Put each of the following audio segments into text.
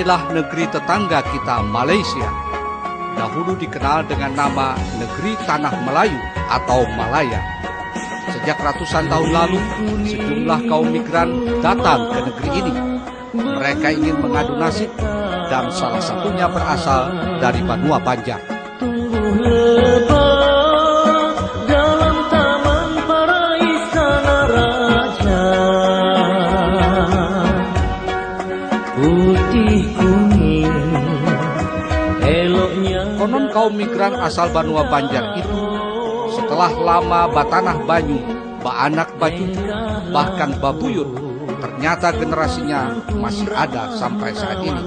inilah negeri tetangga kita, Malaysia. Dahulu dikenal dengan nama Negeri Tanah Melayu atau Malaya. Sejak ratusan tahun lalu, sejumlah kaum migran datang ke negeri ini. Mereka ingin mengadu nasib dan salah satunya berasal dari Banua Banjar. Konon kaum migran asal Banua Banjar itu setelah lama batanah banyu, baanak bajuju, bahkan babuyut, ternyata generasinya masih ada sampai saat ini.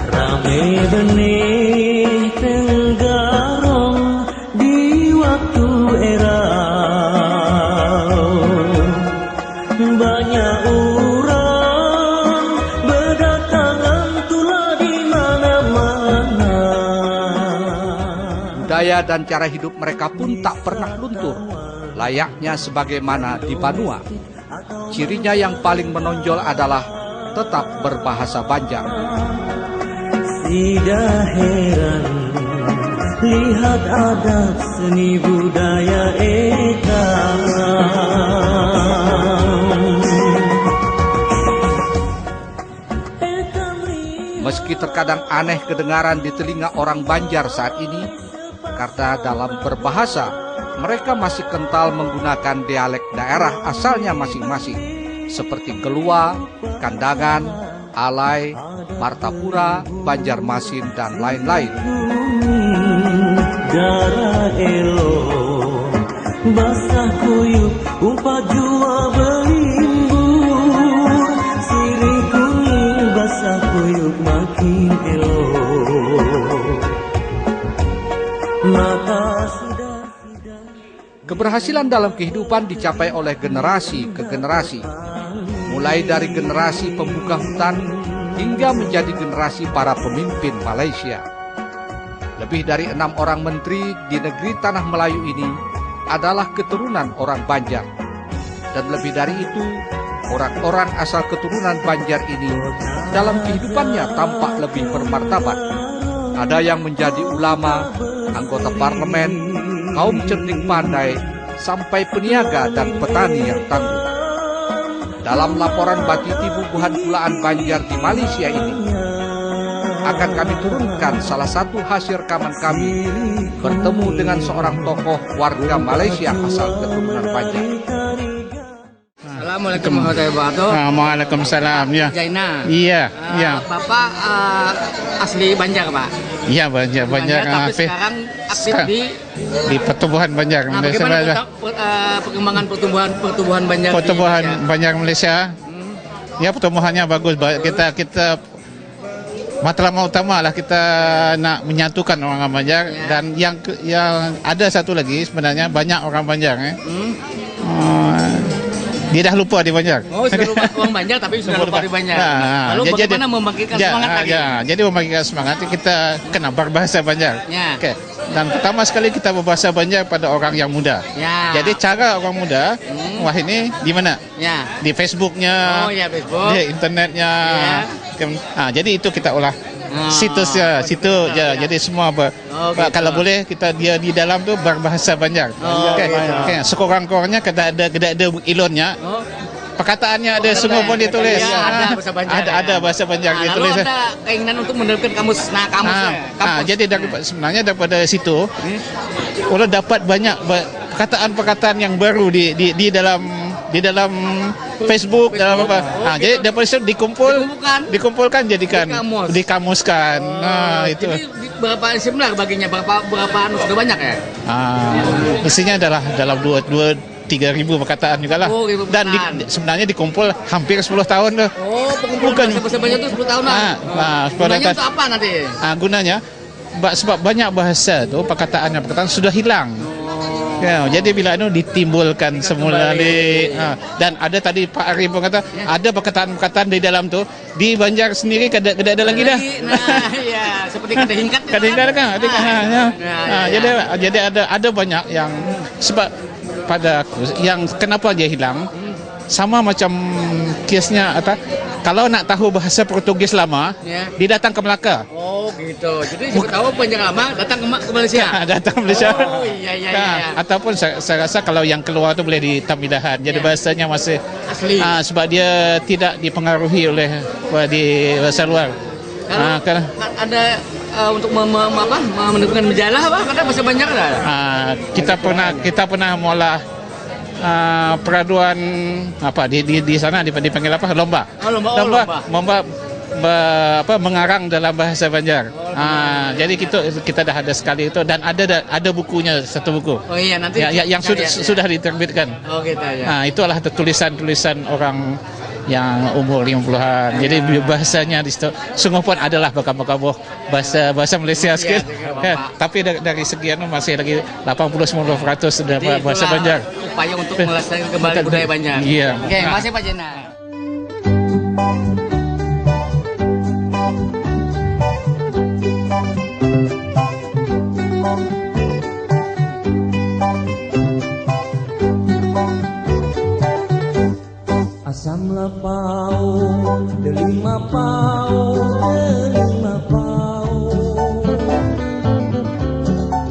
Rame benih tenggarong di waktu era banyak orang berdatangan tulah di mana-mana. Budaya dan cara hidup mereka pun tak pernah luntur, layaknya sebagaimana di Banua. Cirinya yang paling menonjol adalah tetap berbahasa Banjar. Tidak heran lihat adat seni budaya eta. Meski terkadang aneh kedengaran di telinga orang Banjar saat ini, karena dalam berbahasa mereka masih kental menggunakan dialek daerah asalnya masing-masing, seperti Kelua, Kandangan, Alai, Martapura, Banjarmasin, dan lain-lain. Darah elo, basah kuyup, umpat jua berimbun, sirih kuning basah kuyup makin elo. Mata sudah. Keberhasilan dalam kehidupan dicapai oleh generasi ke generasi, mulai dari generasi pembuka hutan hingga menjadi generasi para pemimpin Malaysia. Lebih dari 6 orang menteri di negeri Tanah Melayu ini adalah keturunan orang Banjar. Dan lebih dari itu, orang-orang asal keturunan Banjar ini dalam kehidupannya tampak lebih bermartabat. Ada yang menjadi ulama, anggota parlemen, kaum cerdik pandai, sampai peniaga dan petani yang tangguh. Dalam laporan Batiti Bubuhan Kulaan Banjar di Malaysia ini, akan kami turunkan salah satu hasil rekaman kami bertemu dengan seorang tokoh warga Malaysia asal keturunan Banjar. Assalamualaikum warahmatullahi wabarakatuh. Waalaikumsalam. Ya. Jaina. Iya, iya. Bapak asli Banjar, Pak. Iya, Banjar. Tapi sekarang aktif di pertubuhan Banjar. Nah, bagaimana perkembangan pertumbuhan Banjar? Pertumbuhan Banjar Malaysia. Ya, pertumbuhannya bagus. Kita matlamat utama lah kita nak menyatukan orang Banjar, ya. Dan yang ada satu lagi sebenarnya banyak orang Banjar. Dia dah lupa di Banjar. Oh, sudah lupa orang Banjar tapi sudah lupa di Banjar. Lalu bagaimana membangkitkan semangat lagi? Jadi membangkitkan semangat kita kena berbahasa Banjar. Ya. Okay. Dan pertama sekali kita berbahasa Banjar pada orang yang muda. Ya. Jadi cara orang muda, wah ini di mana? Ya. Di Facebooknya, oh ya Facebook, di internetnya. Ya. Jadi itu kita olah. Situsnya, situ ya. Jadi semua gitu. Kalau boleh kita dia di dalam tu berbahasa Banjar. Okay. Sekurang-kurangnya kita ada ilonnya. Perkataannya ada semua pun ditulis. Ada bahasa Banjar. Ada bahasa Banjar ditulis. Lalu ada keinginan untuk menerbitkan kamus. Jadi sebenarnya daripada situ, kalau dapat banyak perkataan-perkataan yang baru di dalam Facebook, dalam apa. Jadi daripada itu dikumpulkan jadikan dikamuskan. Itu. Jadi berapa similar baginya? Berapa sudah banyak ya? Mestinya adalah dalam 2-3 ribu perkataan juga lah. Dan sebenarnya dikumpul hampir 10 tahun tuh. Oh, pengumpulan bahasa Banjar itu 10 tahun lah. Gunanya untuk apa nanti? Gunanya sebab banyak bahasa tu perkataan sudah hilang. Ya, jadi bila itu ditimbulkan semula dan ada tadi Pak Arif pun kata ada perkataan-perkataan di dalam tu di Banjar sendiri kada ada lagi dah. Nah, ya, seperti kada hingkat. Jadi ada banyak yang sebab pada yang kenapa dia hilang sama macam kesnya kalau nak tahu bahasa Portugis lama, dia datang ke Melaka. Oh gitu. Jadi siapa tahu penjara lama datang ke Malaysia. Datang ke Malaysia. Oh iya. Ataupun saya rasa kalau yang keluar tu boleh di Tamidahan. Jadi bahasanya masih asli. Sebab dia tidak dipengaruhi oleh di bahasa luar. Kalau ada untuk menentukan majalah apa? Kata bahasa Banjar ada. Kita pernah mengolah peraduan di sana dipanggil apa? Lomba. Lomba mengarang dalam bahasa Banjar. Jadi kita dah ada sekali itu dan ada bukunya, satu buku. Oh iya, nanti yang sudah diterbitkan. Oh gitu ya. Itulah tulisan-tulisan orang yang umur 50-an. Jadi bahasanya di situ sungguh pun adalah bakabuh bahasa Malaysia sikit. Tapi dari sekian masih lagi 80-90% bahasa Banjar. Upaya untuk melestarikan kembali budaya Banjar. Iya. Oke, makasih Pak Jena. Asam lepau, delima pau,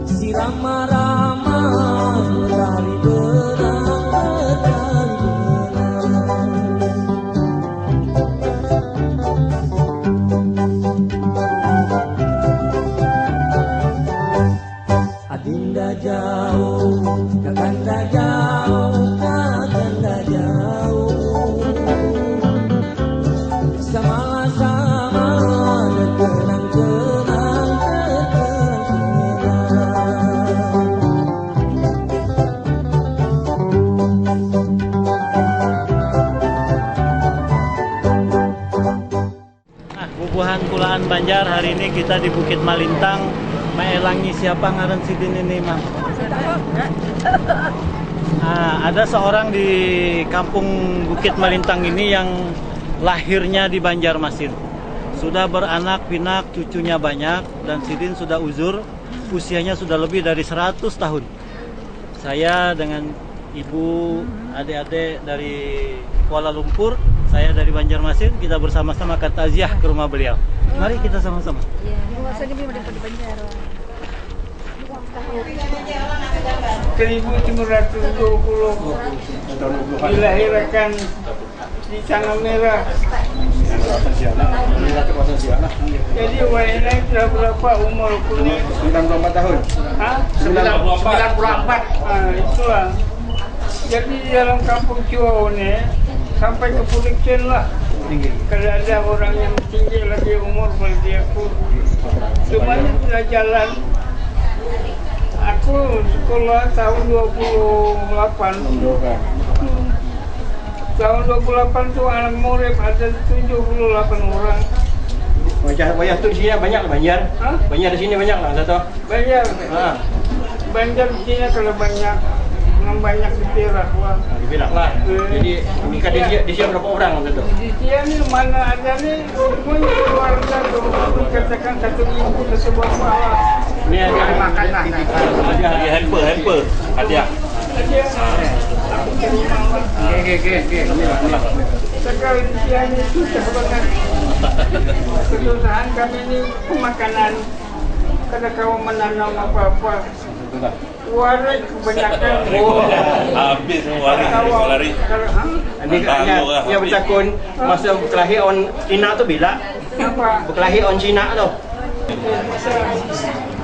sirama-rama, berkali benang. Adinda jauh, kakanda jauh, kakanda jauh. Sama-sama terkenang-kenang. Bubuhan Kulaan Banjar, hari ini kita di Bukit Malintang maelangi siapa ngaran sidin ini, Mang? Ada seorang di kampung Bukit Malintang ini yang lahirnya di Banjarmasin. Sudah beranak pinak, cucunya banyak, dan sidin sudah uzur, usianya sudah lebih dari 100 tahun. Saya dengan ibu, adik-adik dari Kuala Lumpur, saya dari Banjarmasin, kita bersama-sama ke takziah ke rumah beliau. Mari kita sama-sama. Iya, masa dia mau dapat di Banjar. 1920 dilahirkan di Tanah Merah. Jadi Wainai sudah berapa umur kuning? 94 tahun. Hah? 94. Itulah. Jadi di dalam kampung Ciwau ini sampai ke Puliksen lah. Kalau ada orang yang tinggi lagi umur berarti aku. Semuanya sudah jalan. Aku sekolah tahun 28. Tahun 28 tu anak murid ada 78 orang. Wayah tu di sini banyak lah Banjar. Hah? Banjar di sini banyak lah satu. Banjar. Banjar di sini kalau banyak di Perak lah. Di Perak lah. Jadi nikah di sini berapa orang satu? Di sini mana ada ni semuanya keluarga tu katakan satu minggu ke sebuah malam. Ni ada makan lah. Ada hamper. Ada. Sekali di sini susah banget. Kesusahan kami ni pemakanan. Kada kau menanam apa-apa. Waris kebanyakan. Habis lari. Ini bertakun masa berkelahi on Cina tu bila? Apa? Berkelahi on Cina tu.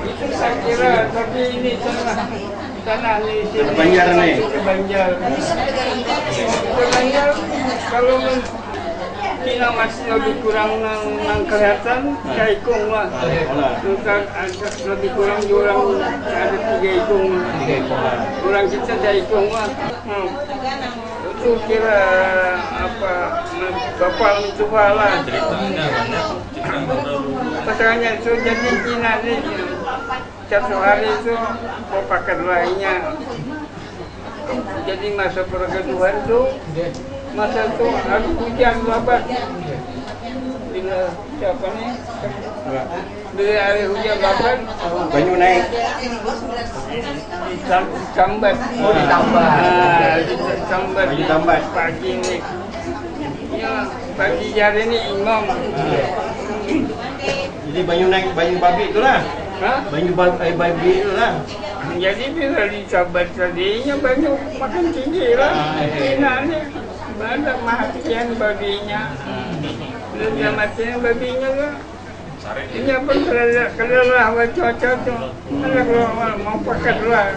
Itu saya kira, tapi ini tanah ni sini. Banjar ni. Banjar. Banjar kalau Cina masih lebih kurang nang kelihatan, Kaikong lah. Bukan agak lebih kurang jurang ada 3 ikung. Orang kita Kaikong lah. Itu kira apa kapal mencoba lah. Pasalnya itu jadi Cina ni satu hari itu pakai lainnya. Jadi masa perkeduhan tu masa tu ada hujan lebat. bila siapa nih bila hari hujan lebat Banyu naik. disambat. Oh, ditambah. Disambat. Banyu tambat. Pagi ini. Ya, pagi hari ini imam. Jadi banyu naik, banyu babi itulah. Hah? Banyu babi itulah. Jadi bila disabat tadinya banyak makan tinggi lah. Inanya ada matian babinya. Bila dia matian babinya lah. Ini apa kalau lah cuaca tu, kalau mau pakat lah.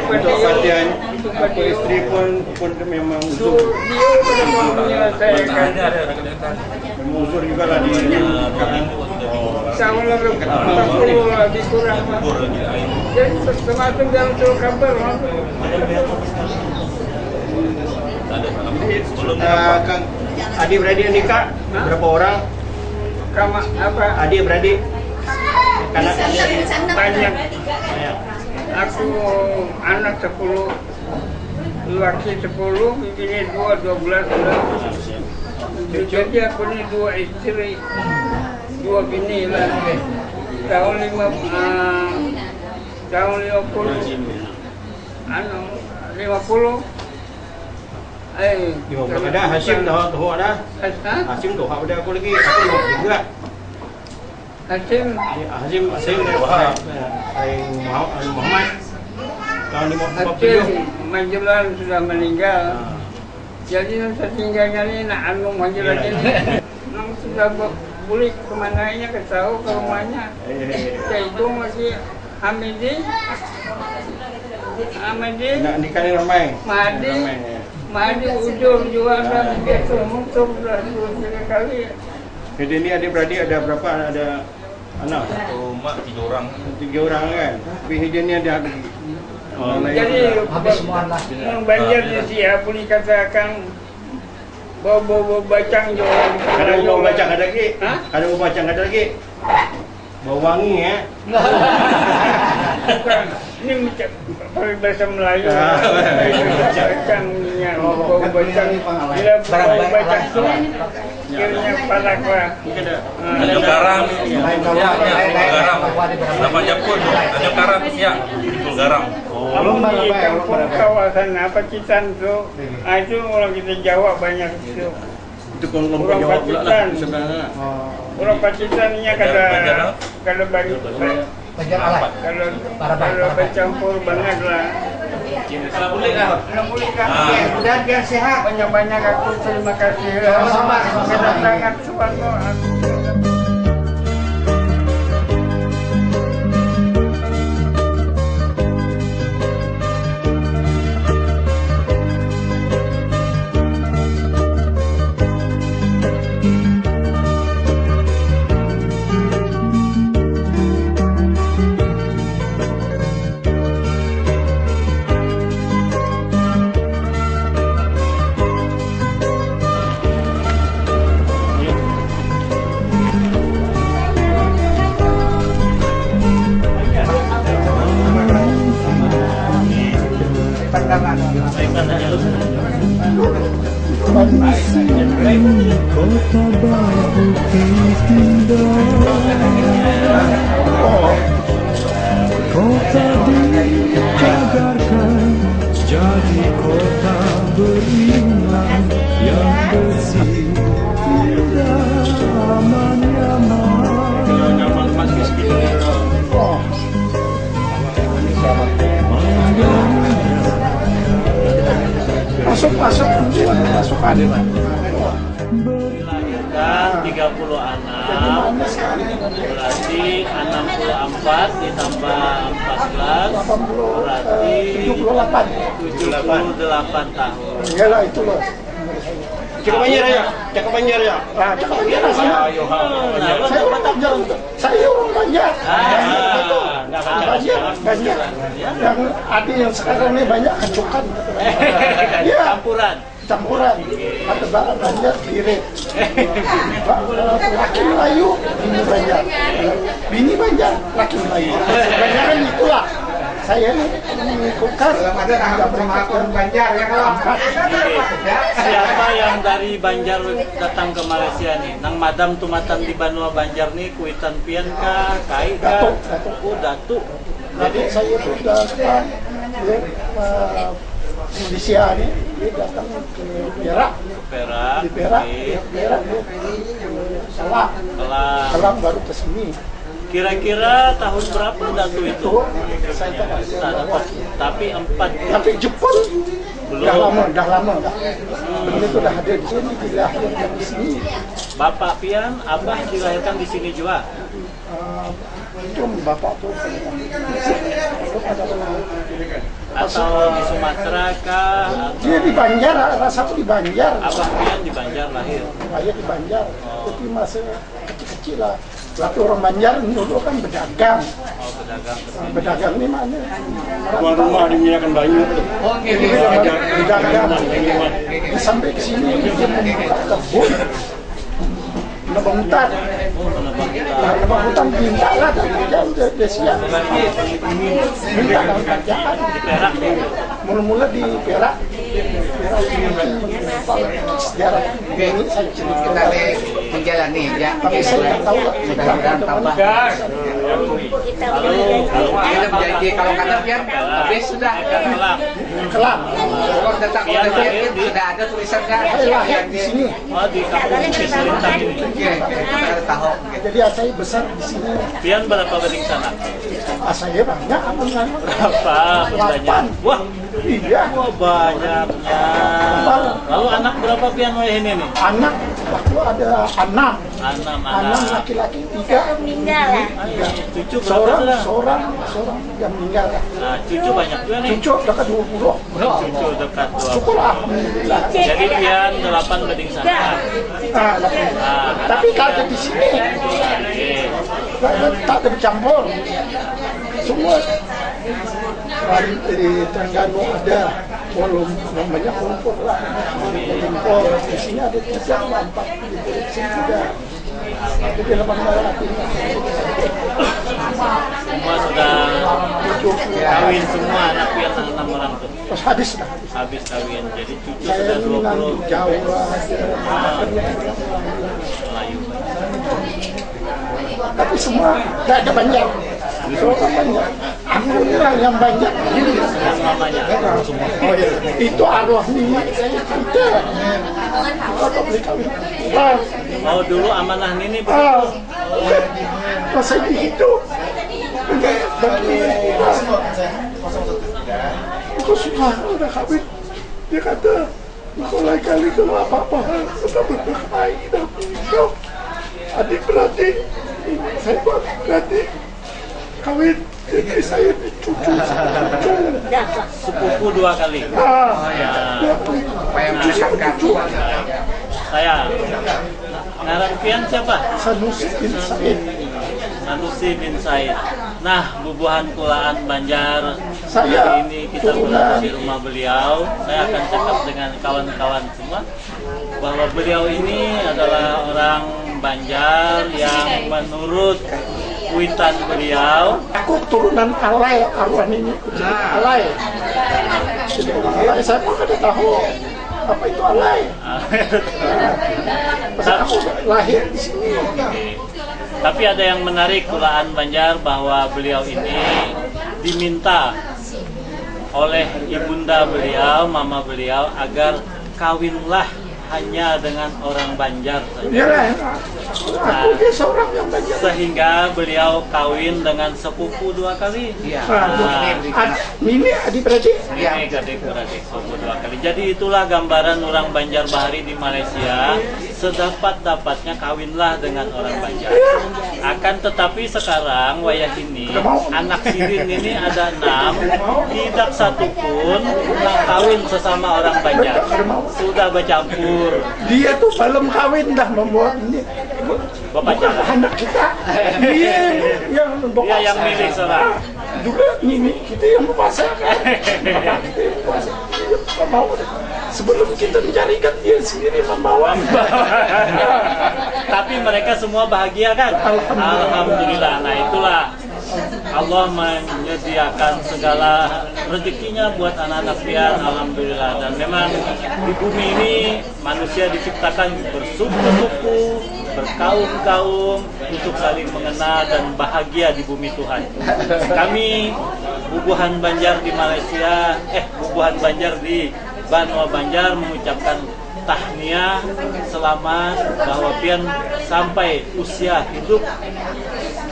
Untuk perhatian, apa isteri pun memang So dia pada mau menyelesaikan. memang usul juga lah di sekarang. Sama lah 40 lebih kurang lah. Jadi semakin dalam tu kabar lah. Kang, adik-beradik nikah berapa orang? Kama apa? Adik-beradik kanak Banyak. Aku anak 10, laki 10, bini 12 lah. Jadi aku ni 2 isteri, 2 bini lah. Tahun 50, 50. 50 ada Hashim dah dah. Hashim tu hak pada aku lagi. Aku nak juga. Hashim Muhammad. Tahun 50 Manjulan sudah meninggal. Jadi saya tinggalnya ni nak anu Manjulan ini. Nang sudah boleh kemananya ke tahu ke rumahnya. Saya itu masih Hamidi. nak nikah ni ramai. Mahdi ujung jual dah begitu musuh dah 2-3 kali. Jadi ni adik-beradik ada berapa? Ada anak? Satu mak 3 orang. 3 orang kan? Tapi hijau ni ada lagi. Jadi Habis semua lah. yang banjir di siap boleh katakan bau bacang jual. Ada bau bacang ada lagi? Hah? Ada bau bacang ada lagi? Bau wangi Bukan. Ini macam bahasa Melayu. Bacang minyak, bau bacang. Bila bau bacang tu, kiranya palak lah. Tanjung Karang. Ya, Garam. Namanya pun Tanjung Karang. Ya, itu Garam. Di kampung kawasan apa Citan tu, itu orang kita Jawa banyak itu. Itu kelompok Orang Jawa pula lah Pacitan. sebenarnya. Orang Pacitannya kalau bagi Banjar alai. kalau bercampur banget lah. Mudah biar sehat. Banyak-banyak aku terima kasih. Sama-sama. Kedatangan suatu. Kota Batu indah, kota dicagarkan jadi kota beriman yang bersih, indah, aman, nyaman. Masuk ada Pak. Dilahirkan 30 anak, berarti 64 ditambah 14, berarti 78 tahun. Iyalah itu loh. Cakap banyak ya. Cakap banyak ya. Cakap banyak sama. Saya orang banyak. Banyak. Yang ada yang sekarang ini banyak kecukan. Campuran. Ada banyak irit. Laki Melayu, bini banyak. Bini banyak, laki Melayu. Kebanyakan itulah. saya nih mengikutkan Banjar yang Siapa yang dari Banjar datang ke Malaysia nih? Nang madam tumatan di Banua Banjar nih kuitan pian kah, kai kah? Datuk. Jadi saya itu datang Malaysia nih, dia datang ke Perak. Di Perak, Perak Kelang baru ke sini. Kira-kira tahun berapa Datuk itu? Saya tak dapat. Tapi Jepun belum. Dah lama. Beliau itu dah ada di sini, dilahirkan di sini. Bapak pian, abah dilahirkan di sini juga. Itu bapak tuh atau di Sumatera kah? Dia di Banjar, rasa di Banjar. Abah pian di Banjar lahir. Lahir di Banjar. Tapi masa kecil lah. Tapi orang Banjar dulu kan berdagang. Berdagang ini mana? Rumah dinyalakan banyak. Berdagang. Sampai ke sini dia membuka kebun. Nebang hutan. Nebang hutan minta lah, dia udah siap. Minta dalam kerjaan. Di Perak. Mula-mula di Perak. Sejarah ini saya cerita menjalani ya. Tapi saya tak tahu lah. Mudah-mudahan tambah. Kalau kata Pian, habis sudah Kelang. Kalau datang oleh Pian sudah ada tulisan kan? Saya lahir di sini. Oh, di kampung Bukit Melintang ini. Tahu. Jadi saya besar di sini. Pian berapa bening sana? Saya banyak abangnya. Berapa bundanya? Wah, iya. Wah banyaknya. Lalu anak berapa Pian ini nih? Anak waktu ada enam. Enam laki-laki 3 meninggal lah. Cucu berapa? Seorang yang meninggal. Nah, cucu banyak juga nih. Cucu dekat 20. Cucu dekat 20. Syukur alhamdulillah. Jadi Pian 8 bening sana. Tapi kalau di sini tak ada bercampur. Semua dari Terengganu ada, belum banyak kumpul lah. Di sini ada 3-4, di sini sudah. Jadi 8 laki. Semua sudah kawin semua anak Pian 6 orang tuh. Terus habis dah. Habis kawin. Jadi cucu Saya sudah 20. Jawa. Melayu. Tapi semua tak ada banyak. Semua banyak. Alhamdulillah yang banyak. Namanya. Oh iya. Itu arwah nenek saya kita. Kalau beli kawin. Oh dulu amanah Nini Pas saya hidup. Itu sudah kawin. Dia kata, kalau kali kalau apa-apa sudah berkelahi dah hidup. Adik-beradik, saya buat beradik kawin. Jadi saya cucu. Sepupu 2 kali. Supaya menyesatkan. Saya. Ngaran Pian siapa? Sanusi bin Said. Sanusi bin Said. Nah, bubuhan Kulaan Banjar. Saya hari ini kita berada di rumah beliau. Saya akan cakap dengan kawan-kawan semua bahwa beliau ini adalah orang Banjar yang menurut kuitan beliau. Aku turunan Alai, arwah ini Alai. Jadi Alai saya pun kada tahu apa itu Alai. Pasal aku lahir di sini. Tapi ada yang menarik Kulaan Banjar bahwa beliau ini diminta oleh ibunda beliau, mama beliau agar kawinlah hanya dengan orang Banjar saja. Ya, aku dia seorang yang Banjar. Sehingga beliau kawin dengan sepupu 2 kali. Iya. Ini adik-beradik. Ini adik-beradik sepupu 2 kali. Jadi itulah gambaran orang Banjar Bahari di Malaysia. Sedapat-dapatnya kawinlah dengan orang Banjar. Akan tetapi sekarang wayah ini anak Sirin ini ada 6, tidak satu pun yang kawin sesama orang Banjar. Sudah bercampur. Dia tuh belum kawin dah membuat ini. Bapak Bukan anak kita. Dia yang membawa. Dia yang milih seorang. Juga ini kita yang memasakkan. Kita yang memasakkan. Mau sebelum kita mencarikan dia sendiri membawa. Tapi mereka semua bahagia kan? Alhamdulillah. Nah itulah Allah menyediakan segala rezekinya buat anak-anak pian, alhamdulillah. Dan memang di bumi ini manusia diciptakan bersuku-suku, berkaum-kaum untuk saling mengenal dan bahagia di bumi Tuhan. Kami Bubuhan Banjar di Malaysia, Bubuhan Banjar di Banua Banjar mengucapkan tahniah, selamat bahwa pian sampai usia hidup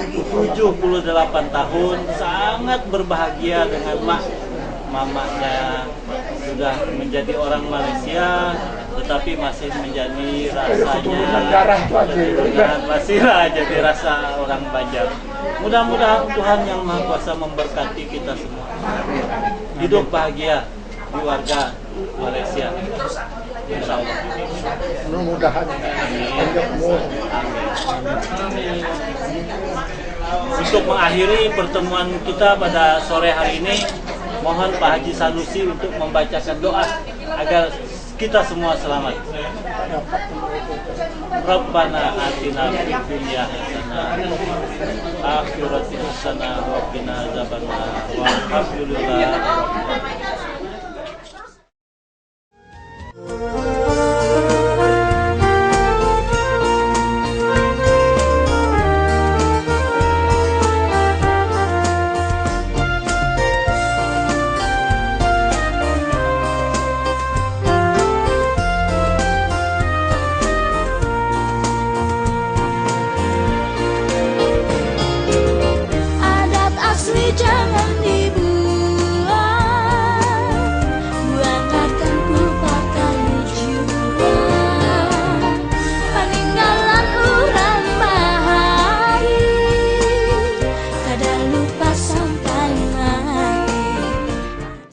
78 tahun sangat berbahagia dengan mamanya sudah menjadi orang Malaysia, tetapi masih menjadi rasanya masih jadi rasa orang Banjar. Mudah-mudahan Tuhan Yang Maha Kuasa memberkati kita semua, hidup bahagia di warga Malaysia, insya Allah. Mudah-mudahan. Untuk mengakhiri pertemuan kita pada sore hari ini, mohon Pak Haji Sanusi untuk membacakan doa agar kita semua selamat. Rabbana atina fid dunya hasanah akhirati hasanah wa qina adzabannar. Walhamdulillah